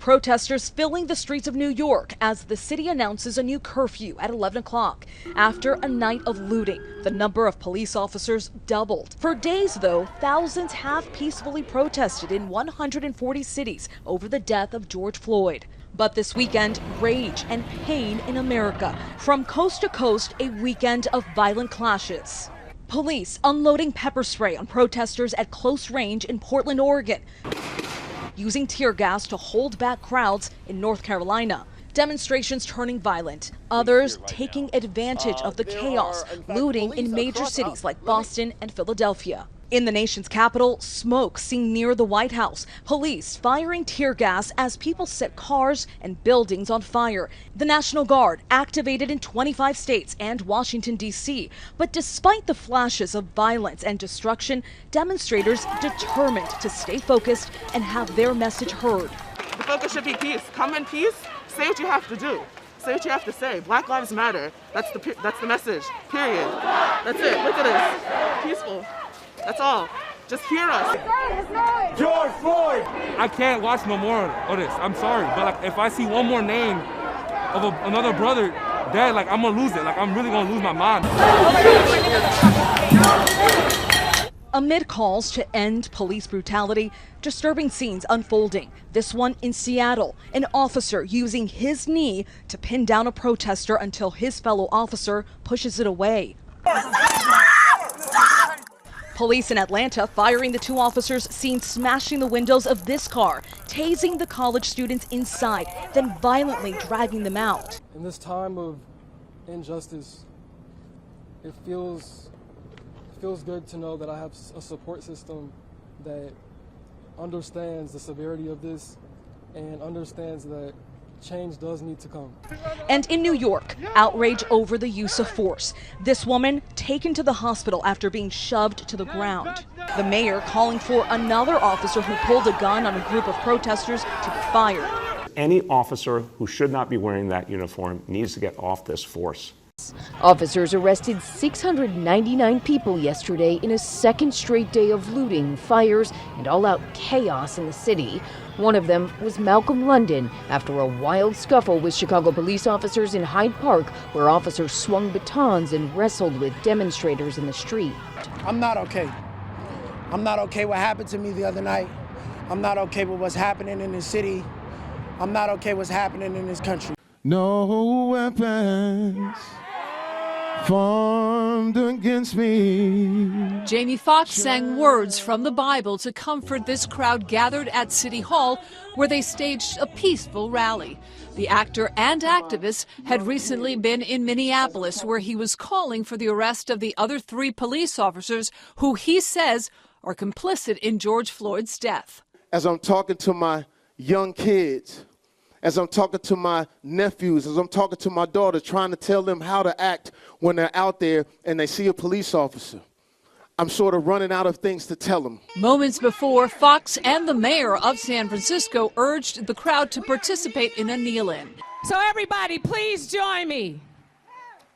Protesters filling the streets of New York as the city announces a new curfew at 11 o'clock. After a night of looting, the number of police officers doubled. For days, though, thousands have peacefully protested in 140 cities over the death of George Floyd. But this weekend, rage and pain in America. From coast to coast, a weekend of violent clashes. Police unloading pepper spray on protesters at close range in Portland, Oregon, using tear gas to hold back crowds in North Carolina. Demonstrations turning violent, others taking advantage of the chaos, looting in major cities like Boston and Philadelphia. In the nation's capital, smoke seen near the White House, police firing tear gas as people set cars and buildings on fire. The National Guard activated in 25 states and Washington, D.C. But despite the flashes of violence and destruction, demonstrators determined to stay focused and have their message heard. The focus should be peace. Come in peace, say what you have to do. Say what you have to say. Black Lives Matter. That's the message, period. That's it. Look at this. Peaceful. That's all. Just hear us. George Floyd! I can't watch no more of this. I'm sorry. But like, if I see one more name of another brother dead, like, I'm going to lose it. Like, I'm really going to lose my mind. Amid calls to end police brutality, disturbing scenes unfolding. This one in Seattle, an officer using his knee to pin down a protester until his fellow officer pushes it away. Police in Atlanta firing the two officers seen smashing the windows of this car, tasing the college students inside, then violently dragging them out. In this time of injustice, it feels good to know that I have a support system that understands the severity of this and understands that change does need to come. And in New York, outrage over the use of force. This woman taken to the hospital after being shoved to the ground. The mayor calling for another officer who pulled a gun on a group of protesters to be fired. Any officer who should not be wearing that uniform needs to get off this force. Officers arrested 699 people yesterday in a second straight day of looting, fires, and all-out chaos in the city. One of them was Malcolm London after a wild scuffle with Chicago police officers in Hyde Park, where officers swung batons and wrestled with demonstrators in the street. I'm not okay. I'm not okay what happened to me the other night. I'm not okay with what's happening in this city. I'm not okay what's happening in this country. No weapons formed against me. Jamie Foxx sang words from the Bible to comfort this crowd gathered at City Hall, where they staged a peaceful rally. The actor and activist had recently been in Minneapolis, where he was calling for the arrest of the other 3 police officers who he says are complicit in George Floyd's death. As I'm talking to my young kids, as I'm talking to my nephews, as I'm talking to my daughter, trying to tell them how to act when they're out there and they see a police officer, I'm sort of running out of things to tell them. Moments before, Fox and the mayor of San Francisco urged the crowd to participate in a kneel-in. So everybody, please join me.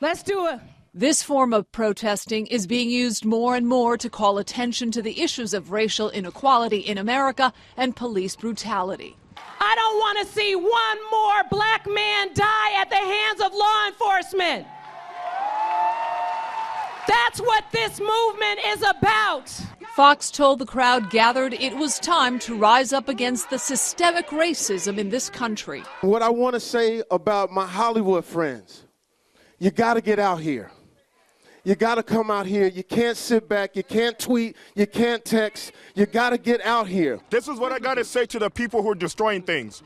Let's do it. This form of protesting is being used more and more to call attention to the issues of racial inequality in America and police brutality. I don't want to see one more black man die at the hands of law enforcement. That's what this movement is about. Fox told the crowd gathered it was time to rise up against the systemic racism in this country. What I want to say about my Hollywood friends, you got to get out here. You got to come out here. You can't sit back. You can't tweet. You can't text. You got to get out here. This is what I got to say to the people who are destroying things.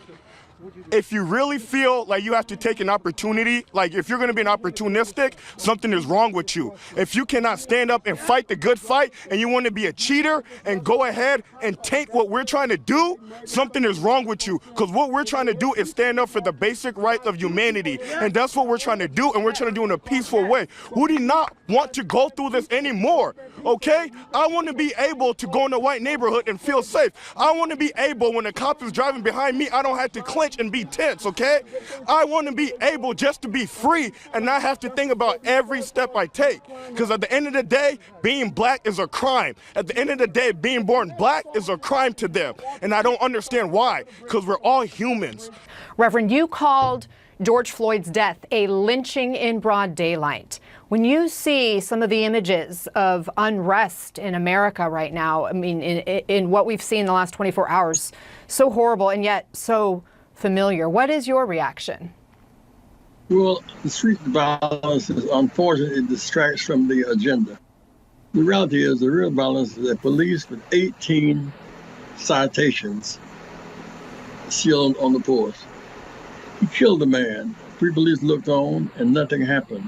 If you really feel like you have to take an opportunity, like if you're going to be an opportunistic, something is wrong with you. If you cannot stand up and fight the good fight and you want to be a cheater and go ahead and taint what we're trying to do, something is wrong with you. Because what we're trying to do is stand up for the basic rights of humanity. And that's what we're trying to do, and we're trying to do it in a peaceful way. We do not want to go through this anymore, okay? I want to be able to go in a white neighborhood and feel safe. I want to be able, when a cop is driving behind me, I don't have to claim clench and be tense, okay? I want to be able just to be free and not have to think about every step I take. Because at the end of the day, being black is a crime. At the end of the day, being born black is a crime to them. And I don't understand why, because we're all humans. Reverend, you called George Floyd's death a lynching in broad daylight. When you see some of the images of unrest in America right now, I mean, in what we've seen in the last 24 hours, so horrible and yet so familiar, what is your reaction? Well, the street violence is unfortunate. It distracts from the agenda. The reality is, the real violence is that police with 18 citations still on the force. He killed a man. 3 police looked on and nothing happened.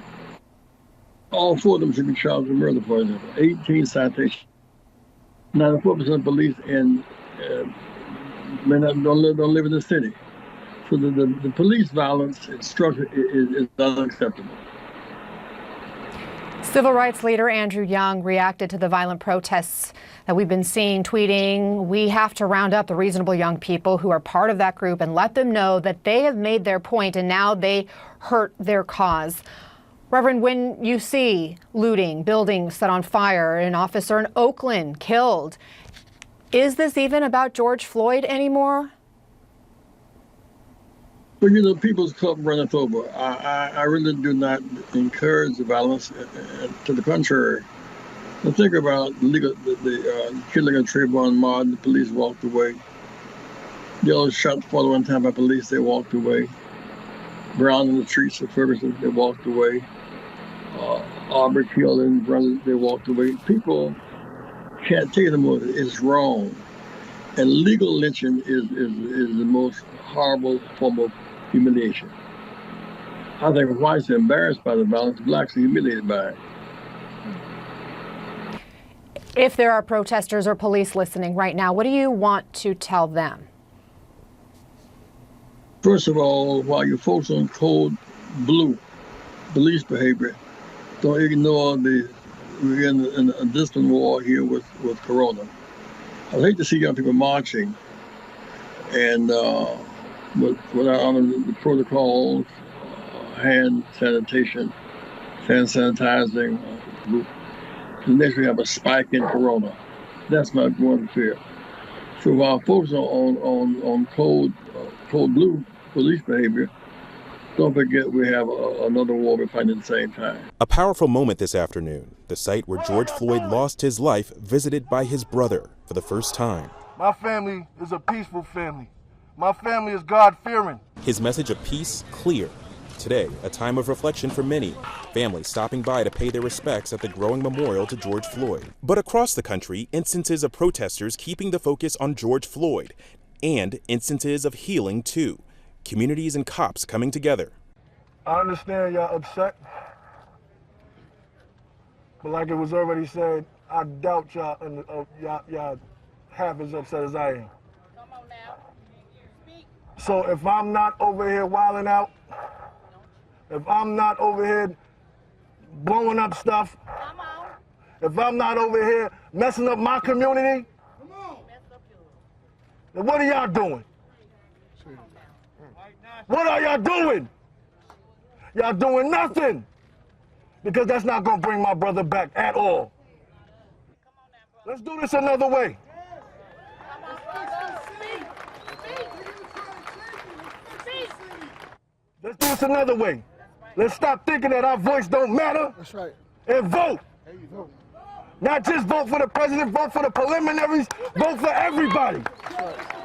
All 4 of them should be charged with murder, for example. 18 citations. 94% of police don't live in the city. So the police violence structure is unacceptable. Civil rights leader Andrew Young reacted to the violent protests that we've been seeing, tweeting, "We have to round up the reasonable young people who are part of that group and let them know that they have made their point and now they hurt their cause." Reverend, when you see looting, buildings set on fire, an officer in Oakland killed, is this even about George Floyd anymore? Well, you know, People's Club runneth over. I really do not encourage the violence. To the contrary, I think about the killing of Trayvon Martin. The police walked away. They all shot 41 times by police. They walked away. Brown in the streets of Ferguson. They walked away. Aubrey killing brothers. They walked away. People can't take it anymore. It's wrong. And legal lynching is the most horrible form of humiliation. I think whites are embarrassed by the violence, blacks are humiliated by it. If there are protesters or police listening right now, what do you want to tell them? First of all, while you focus on code blue, police behavior, don't ignore we're in a distant war here with Corona. I'd hate to see young people marching and without honoring the protocols, hand sanitation, hand sanitizing, unless we have a spike in Corona. That's my one fear. So while folks are on code blue police behavior, don't forget we have another war we're fighting at the same time. A powerful moment this afternoon, the site where George Floyd lost his life, visited by his brother for the first time. My family is a peaceful family. My family is God-fearing. His message of peace clear. Today, a time of reflection for many, families stopping by to pay their respects at the growing memorial to George Floyd. But across the country, instances of protesters keeping the focus on George Floyd, and instances of healing too. Communities and cops coming together. I understand y'all upset, but like it was already said, I doubt y'all half as upset as I am. So if I'm not over here wilding out, if I'm not over here blowing up stuff, if I'm not over here messing up my community, then what are y'all doing? What are y'all doing? Y'all doing nothing, because that's not gonna bring my brother back at all. Let's do this another way. Let's do this another way. Let's stop thinking that our voice don't matter. That's right. And vote. There you go. Not just vote for the president, vote for the preliminaries, vote for everybody. That's right.